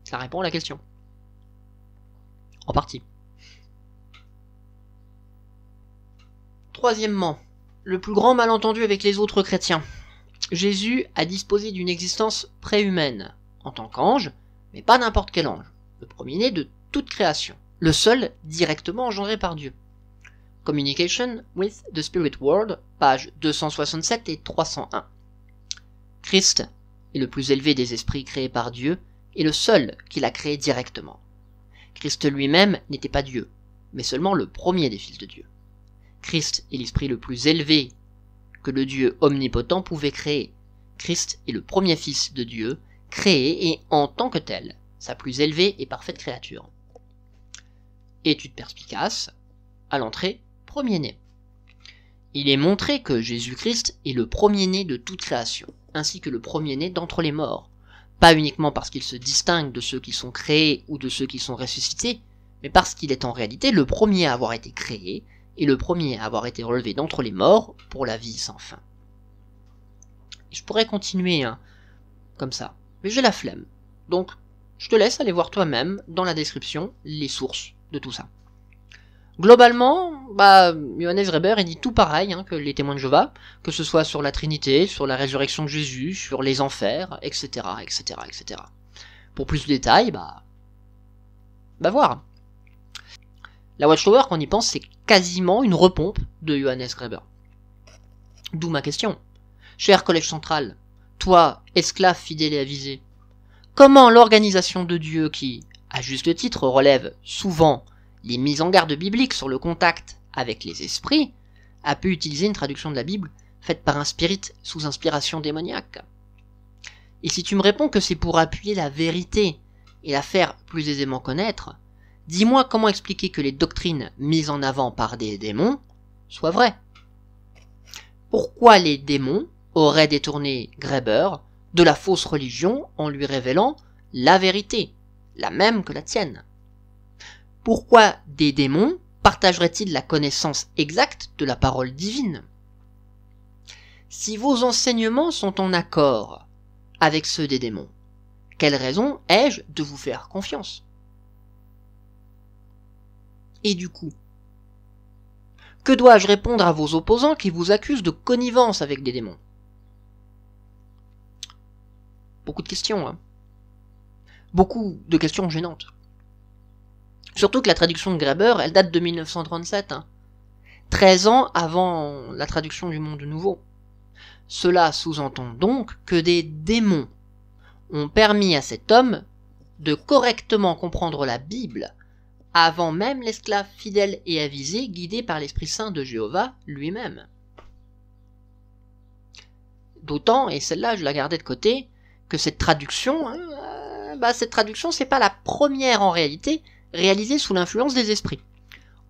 Ça répond à la question. En partie. Troisièmement, le plus grand malentendu avec les autres chrétiens. Jésus a disposé d'une existence préhumaine, en tant qu'ange, mais pas n'importe quel ange, le premier-né de toute création, le seul directement engendré par Dieu. Communication with the Spirit World, pages 267 et 301. Christ est le plus élevé des esprits créés par Dieu et le seul qu'il a créé directement. Christ lui-même n'était pas Dieu, mais seulement le premier des fils de Dieu. Christ est l'esprit le plus élevé que le Dieu omnipotent pouvait créer. Christ est le premier fils de Dieu, créé et en tant que tel, sa plus élevée et parfaite créature. Étude perspicace, à l'entrée, premier-né. Il est montré que Jésus-Christ est le premier-né de toute création, ainsi que le premier-né d'entre les morts, pas uniquement parce qu'il se distingue de ceux qui sont créés ou de ceux qui sont ressuscités, mais parce qu'il est en réalité le premier à avoir été créé et le premier à avoir été relevé d'entre les morts pour la vie sans fin. Et je pourrais continuer comme ça, mais j'ai la flemme, donc je te laisse aller voir toi-même dans la description les sources de tout ça. Globalement, Johannes Reber dit tout pareil que les témoins de Jéhovah, que ce soit sur la Trinité, sur la résurrection de Jésus, sur les enfers, etc., etc., etc. Pour plus de détails, voir. La Watchtower, quand on y pense, c'est quasiment une repompe de Johannes Reber. D'où ma question. cher Collège Central, toi, esclave fidèle et avisé, comment l'organisation de Dieu qui, à juste titre, relève souvent les mises en garde bibliques sur le contact avec les esprits, a pu utiliser une traduction de la Bible faite par un spirit sous inspiration démoniaque? Et si tu me réponds que c'est pour appuyer la vérité et la faire plus aisément connaître, dis-moi comment expliquer que les doctrines mises en avant par des démons soient vraies. Pourquoi les démons auraient détourné Greber de la fausse religion en lui révélant la vérité, la même que la tienne? Pourquoi des démons partageraient-ils la connaissance exacte de la parole divine? Si vos enseignements sont en accord avec ceux des démons, quelle raison ai-je de vous faire confiance? Et du coup, que dois-je répondre à vos opposants qui vous accusent de connivence avec des démons? Beaucoup de questions, hein. Beaucoup de questions gênantes. Surtout que la traduction de Greber, elle date de 1937, hein. 13 ans avant la traduction du Monde Nouveau. Cela sous-entend donc que des démons ont permis à cet homme de correctement comprendre la Bible avant même l'esclave fidèle et avisé guidé par l'Esprit Saint de Jéhovah lui-même. D'autant, et celle-là je la gardais de côté, que cette traduction, c'est pas la première en réalité réalisée sous l'influence des esprits.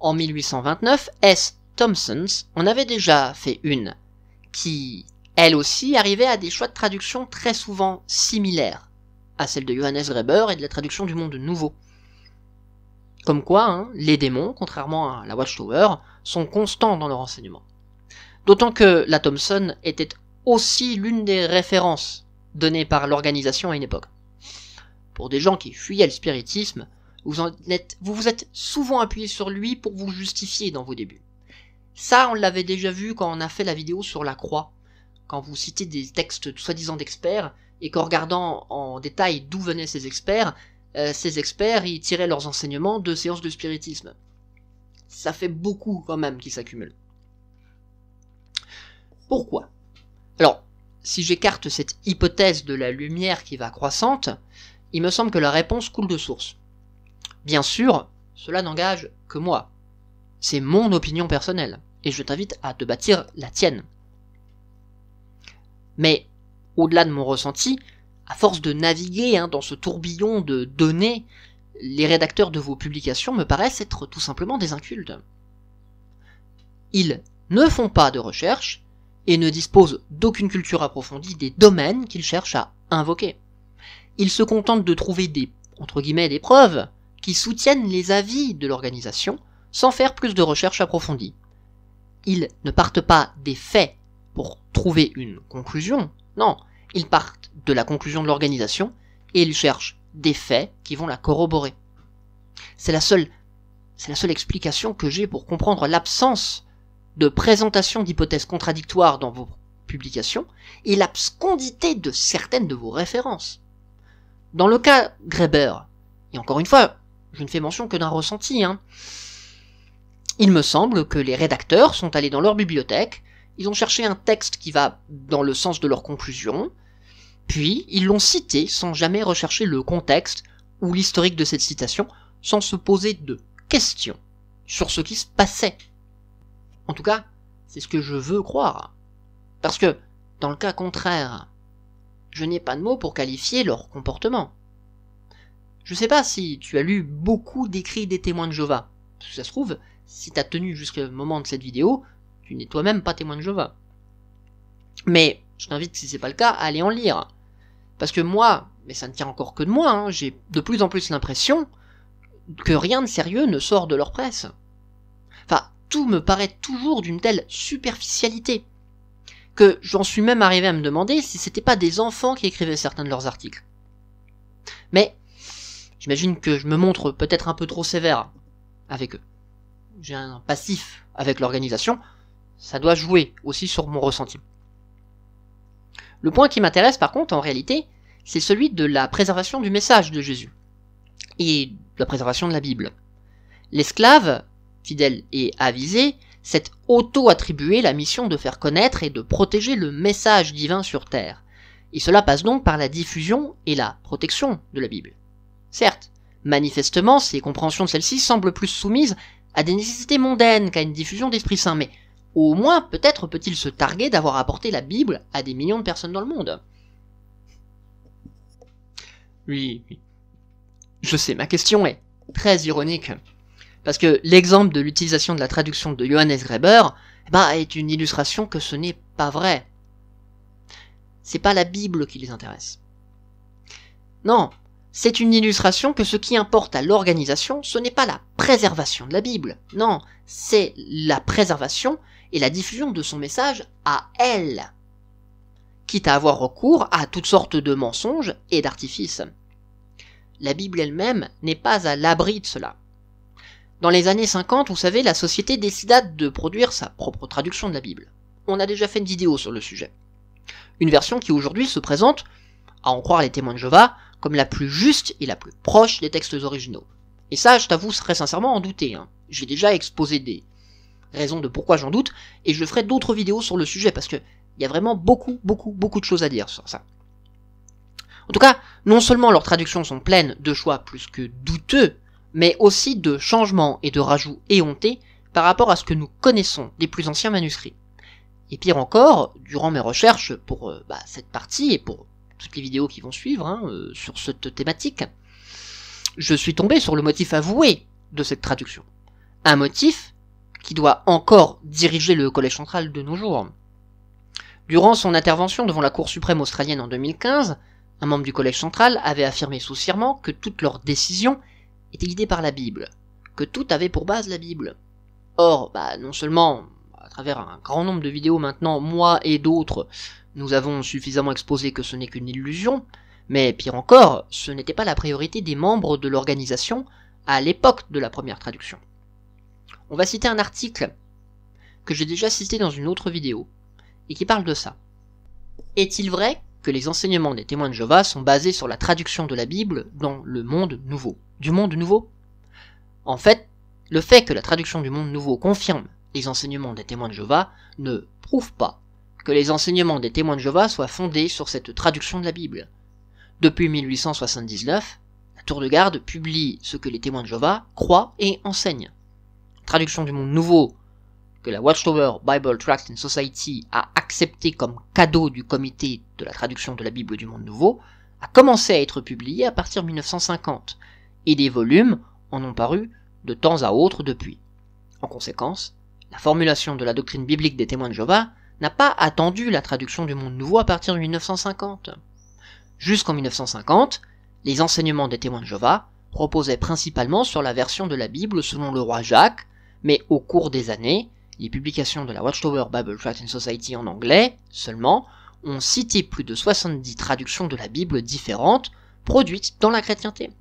En 1829, S. Thompson en avait déjà fait une, qui, elle aussi, arrivait à des choix de traduction très souvent similaires à celle de Johannes Greber et de la traduction du Monde Nouveau. Comme quoi, les démons, contrairement à la Watchtower, sont constants dans leur enseignement. D'autant que la Thompson était aussi l'une des références données par l'organisation à une époque. Pour des gens qui fuyaient le spiritisme, vous vous êtes souvent appuyé sur lui pour vous justifier dans vos débuts. Ça, on l'avait déjà vu quand on a fait la vidéo sur la croix, quand vous citez des textes soi-disant d'experts, et qu'en regardant en détail d'où venaient ces experts, ils tiraient leurs enseignements de séances de spiritisme. Ça fait beaucoup quand même qui s'accumulent. Pourquoi? Alors, si j'écarte cette hypothèse de la lumière qui va croissante, il me semble que la réponse coule de source. Bien sûr, cela n'engage que moi. C'est mon opinion personnelle, et je t'invite à te bâtir la tienne. Mais, au-delà de mon ressenti, à force de naviguer dans ce tourbillon de données, les rédacteurs de vos publications me paraissent être tout simplement des incultes. Ils ne font pas de recherche et ne disposent d'aucune culture approfondie des domaines qu'ils cherchent à invoquer. Ils se contentent de trouver des, entre guillemets, des preuves qui soutiennent les avis de l'organisation sans faire plus de recherche approfondie. Ils ne partent pas des faits pour trouver une conclusion, non, ils partent de la conclusion de l'organisation et ils cherchent des faits qui vont la corroborer. C'est la seule explication que j'ai pour comprendre l'absence de présentation d'hypothèses contradictoires dans vos publications et l'abscondité de certaines de vos références. Dans le cas Greber, et encore une fois, je ne fais mention que d'un ressenti, il me semble que les rédacteurs sont allés dans leur bibliothèque, ils ont cherché un texte qui va dans le sens de leur conclusion, puis ils l'ont cité sans jamais rechercher le contexte ou l'historique de cette citation, sans se poser de questions sur ce qui se passait. En tout cas, c'est ce que je veux croire. Parce que, dans le cas contraire, je n'ai pas de mots pour qualifier leur comportement. Je sais pas si tu as lu beaucoup d'écrits des témoins de Jéhovah. Parce que ça se trouve, si t'as tenu jusqu'au moment de cette vidéo, tu n'es toi-même pas témoin de Jéhovah. Mais, je t'invite, si c'est pas le cas, à aller en lire. Parce que moi, mais ça ne tient encore que de moi, j'ai de plus en plus l'impression que rien de sérieux ne sort de leur presse. Enfin, tout me paraît toujours d'une telle superficialité, que j'en suis même arrivé à me demander si c'était pas des enfants qui écrivaient certains de leurs articles. Mais, j'imagine que je me montre peut-être un peu trop sévère avec eux. J'ai un passif avec l'organisation, ça doit jouer aussi sur mon ressenti. Le point qui m'intéresse par contre, en réalité, c'est celui de la préservation du message de Jésus, et de la préservation de la Bible. L'esclave, fidèle et avisé, s'est auto-attribué la mission de faire connaître et de protéger le message divin sur Terre. Et cela passe donc par la diffusion et la protection de la Bible. Certes, manifestement, ses compréhensions de celle-ci semblent plus soumises à des nécessités mondaines qu'à une diffusion d'Esprit Saint, mais au moins peut-être peut-il se targuer d'avoir apporté la Bible à des millions de personnes dans le monde. Oui. Je sais, ma question est très ironique. Parce que l'exemple de l'utilisation de la traduction de Johannes Graeber est une illustration que ce n'est pas vrai. C'est pas la Bible qui les intéresse. Non, c'est une illustration que ce qui importe à l'organisation, ce n'est pas la préservation de la Bible. Non, c'est la préservation et la diffusion de son message à elle, quitte à avoir recours à toutes sortes de mensonges et d'artifices. La Bible elle-même n'est pas à l'abri de cela. Dans les années 50, vous savez, la société décida de produire sa propre traduction de la Bible. On a déjà fait une vidéo sur le sujet. Une version qui aujourd'hui se présente, à en croire les témoins de Jéhovah, comme la plus juste et la plus proche des textes originaux. Et ça, je t'avoue très sincèrement en douter. J'ai déjà exposé des raisons de pourquoi j'en doute, et je ferai d'autres vidéos sur le sujet, parce que il y a vraiment beaucoup de choses à dire sur ça. En tout cas, non seulement leurs traductions sont pleines de choix plus que douteux, mais aussi de changements et de rajouts éhontés par rapport à ce que nous connaissons des plus anciens manuscrits. Et pire encore, durant mes recherches pour cette partie et pour toutes les vidéos qui vont suivre sur cette thématique, je suis tombé sur le motif avoué de cette traduction. Un motif qui doit encore diriger le Collège central de nos jours. Durant son intervention devant la Cour suprême australienne en 2015, un membre du Collège central avait affirmé sous serment que toutes leurs décisions étaient guidées par la Bible, que tout avait pour base la Bible. Or, non seulement, à travers un grand nombre de vidéos maintenant, moi et d'autres, nous avons suffisamment exposé que ce n'est qu'une illusion, mais pire encore, ce n'était pas la priorité des membres de l'organisation à l'époque de la première traduction. On va citer un article que j'ai déjà cité dans une autre vidéo, et qui parle de ça. Est-il vrai que les enseignements des témoins de Jéhovah sont basés sur la traduction de la Bible dans le monde nouveau? Du monde nouveau? En fait, le fait que la traduction du monde nouveau confirme les enseignements des témoins de Jéhovah ne prouve pas que les enseignements des témoins de Jéhovah soient fondés sur cette traduction de la Bible. Depuis 1879, la Tour de Garde publie ce que les témoins de Jéhovah croient et enseignent. La traduction du monde nouveau que la Watchtower Bible Tract and Society a accepté comme cadeau du comité de la traduction de la Bible du monde nouveau a commencé à être publiée à partir de 1950, et des volumes en ont paru de temps à autre depuis. En conséquence, la formulation de la doctrine biblique des témoins de Jéhovah n'a pas attendu la traduction du monde nouveau à partir de 1950. Jusqu'en 1950, les enseignements des témoins de Jéhovah reposaient principalement sur la version de la Bible selon le roi Jacques, mais au cours des années, les publications de la Watchtower Bible Tract and Society en anglais, seulement, ont cité plus de 70 traductions de la Bible différentes produites dans la chrétienté.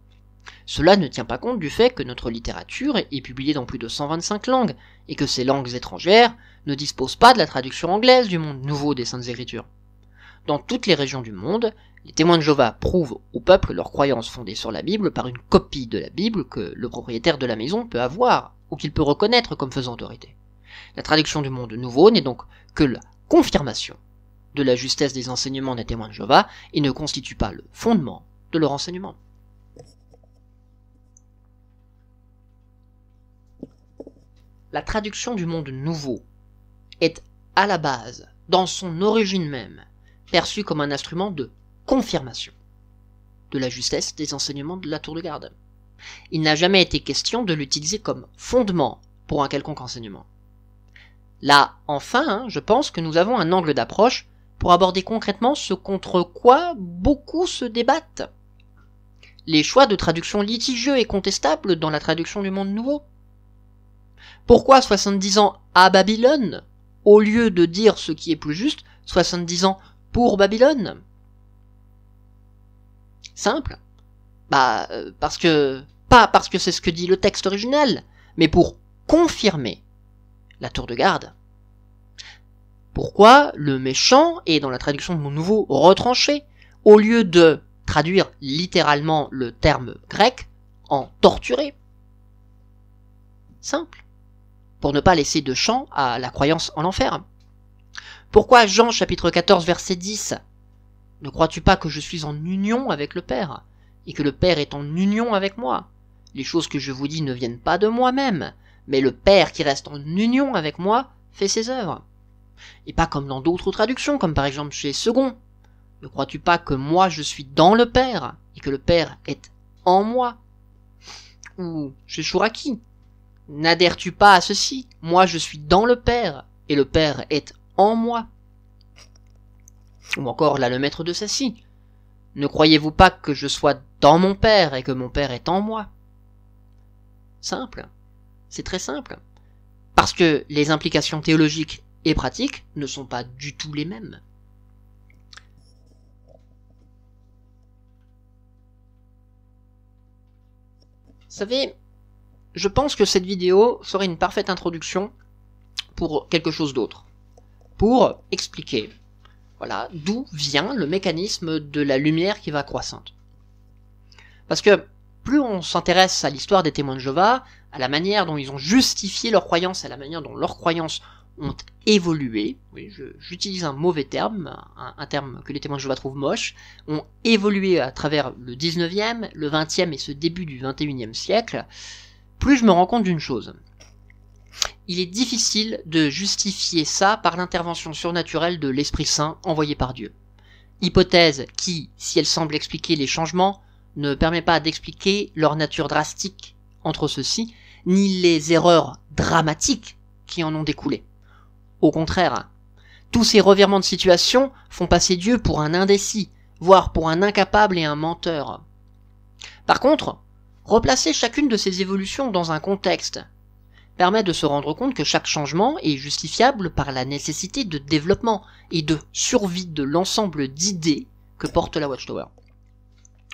Cela ne tient pas compte du fait que notre littérature est publiée dans plus de 125 langues, et que ces langues étrangères ne disposent pas de la traduction anglaise du monde nouveau des Saintes Écritures. Dans toutes les régions du monde, les témoins de Jéhovah prouvent au peuple leur croyance fondée sur la Bible par une copie de la Bible que le propriétaire de la maison peut avoir, ou qu'il peut reconnaître comme faisant autorité. La traduction du monde nouveau n'est donc que la confirmation de la justesse des enseignements des témoins de Jéhovah et ne constitue pas le fondement de leur enseignement. La traduction du monde nouveau est à la base, dans son origine même, perçue comme un instrument de confirmation de la justesse des enseignements de la Tour de Garde. Il n'a jamais été question de l'utiliser comme fondement pour un quelconque enseignement. Là, enfin, je pense que nous avons un angle d'approche pour aborder concrètement ce contre quoi beaucoup se débattent. Les choix de traduction litigieux et contestables dans la traduction du monde nouveau. Pourquoi 70 ans à Babylone, au lieu de dire ce qui est plus juste, 70 ans pour Babylone? Simple. Pas parce que c'est ce que dit le texte original, mais pour confirmer la tour de garde. Pourquoi le méchant est dans la traduction de mon nouveau retranché, au lieu de traduire littéralement le terme grec en torturé? Simple. pour ne pas laisser de champ à la croyance en l'enfer. Pourquoi Jean chapitre 14 verset 10 ? Ne crois-tu pas que je suis en union avec le Père, et que le Père est en union avec moi ? Les choses que je vous dis ne viennent pas de moi-même, mais le Père qui reste en union avec moi fait ses œuvres. Et pas comme dans d'autres traductions, comme par exemple chez Second. Ne crois-tu pas que moi je suis dans le Père, et que le Père est en moi ? Ou chez Chouraki. N'adhères-tu pas à ceci ? Moi je suis dans le Père, et le Père est en moi. Ou encore là le maître de Sassy. Ne croyez-vous pas que je sois dans mon Père, et que mon Père est en moi ? Simple. C'est très simple. Parce que les implications théologiques et pratiques ne sont pas du tout les mêmes. Vous savez, je pense que cette vidéo serait une parfaite introduction pour quelque chose d'autre. Pour expliquer, voilà, d'où vient le mécanisme de la lumière qui va croissante. Parce que plus on s'intéresse à l'histoire des témoins de Jéhovah, à la manière dont ils ont justifié leurs croyances, à la manière dont leurs croyances ont évolué, oui, j'utilise un mauvais terme, un terme que les témoins de Jéhovah trouvent moche, ont évolué à travers le 19e, le 20e et ce début du 21e siècle, plus je me rends compte d'une chose. Il est difficile de justifier ça par l'intervention surnaturelle de l'Esprit Saint envoyé par Dieu. Hypothèse qui, si elle semble expliquer les changements, ne permet pas d'expliquer leur nature drastique entre ceux-ci, ni les erreurs dramatiques qui en ont découlé. Au contraire, tous ces revirements de situation font passer Dieu pour un indécis, voire pour un incapable et un menteur. Par contre, replacer chacune de ces évolutions dans un contexte permet de se rendre compte que chaque changement est justifiable par la nécessité de développement et de survie de l'ensemble d'idées que porte la Watchtower.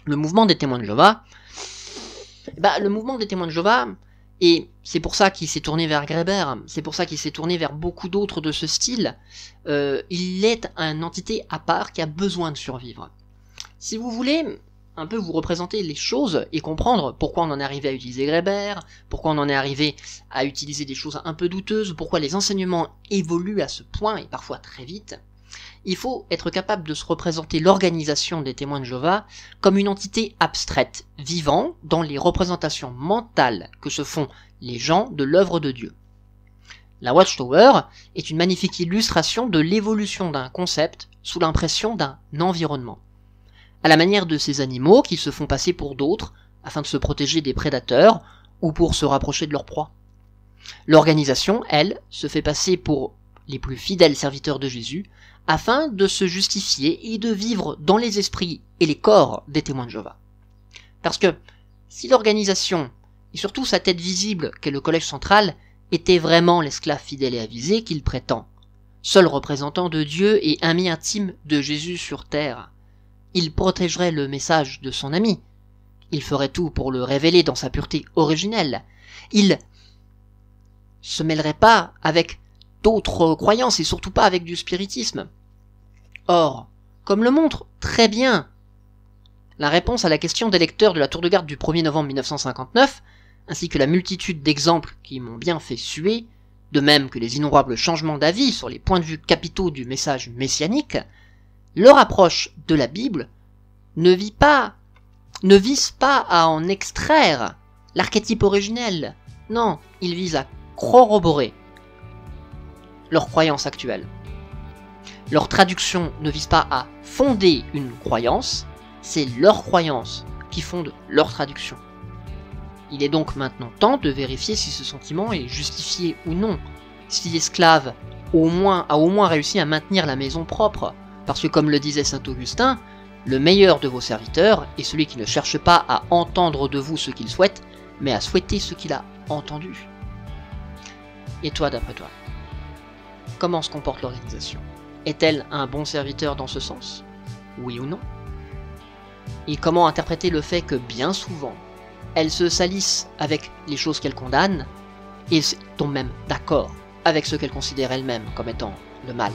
Le mouvement des témoins de Jéhovah, et c'est pour ça qu'il s'est tourné vers Greber, c'est pour ça qu'il s'est tourné vers beaucoup d'autres de ce style, il est une entité à part qui a besoin de survivre. Si vous voulez un peu vous représenter les choses et comprendre pourquoi on en est arrivé à utiliser Greber, pourquoi on en est arrivé à utiliser des choses un peu douteuses, pourquoi les enseignements évoluent à ce point et parfois très vite, il faut être capable de se représenter l'organisation des témoins de Jéhovah comme une entité abstraite, vivant dans les représentations mentales que se font les gens de l'œuvre de Dieu. La Watchtower est une magnifique illustration de l'évolution d'un concept sous l'impression d'un environnement, à la manière de ces animaux qui se font passer pour d'autres afin de se protéger des prédateurs ou pour se rapprocher de leur proie. L'organisation, elle, se fait passer pour les plus fidèles serviteurs de Jésus afin de se justifier et de vivre dans les esprits et les corps des témoins de Jéhovah. Parce que si l'organisation, et surtout sa tête visible qu'est le collège central, était vraiment l'esclave fidèle et avisé qu'il prétend, seul représentant de Dieu et ami intime de Jésus sur terre, il protégerait le message de son ami, il ferait tout pour le révéler dans sa pureté originelle, il se mêlerait pas avec d'autres croyances et surtout pas avec du spiritisme. Or, comme le montre très bien la réponse à la question des lecteurs de la Tour de Garde du 1er novembre 1959, ainsi que la multitude d'exemples qui m'ont bien fait suer, de même que les innombrables changements d'avis sur les points de vue capitaux du message messianique, leur approche de la Bible ne vise pas à en extraire l'archétype originel. Non, il vise à corroborer leur croyance actuelle. Leur traduction ne vise pas à fonder une croyance, c'est leur croyance qui fonde leur traduction. Il est donc maintenant temps de vérifier si ce sentiment est justifié ou non, si l'esclave a au moins réussi à maintenir la maison propre, parce que comme le disait saint Augustin, le meilleur de vos serviteurs est celui qui ne cherche pas à entendre de vous ce qu'il souhaite, mais à souhaiter ce qu'il a entendu. Et toi, d'après toi, comment se comporte l'organisation? Est-elle un bon serviteur dans ce sens? Oui ou non? Et comment interpréter le fait que bien souvent, elle se salisse avec les choses qu'elle condamne, et tombe même d'accord avec ce qu'elle considère elle-même comme étant le mal?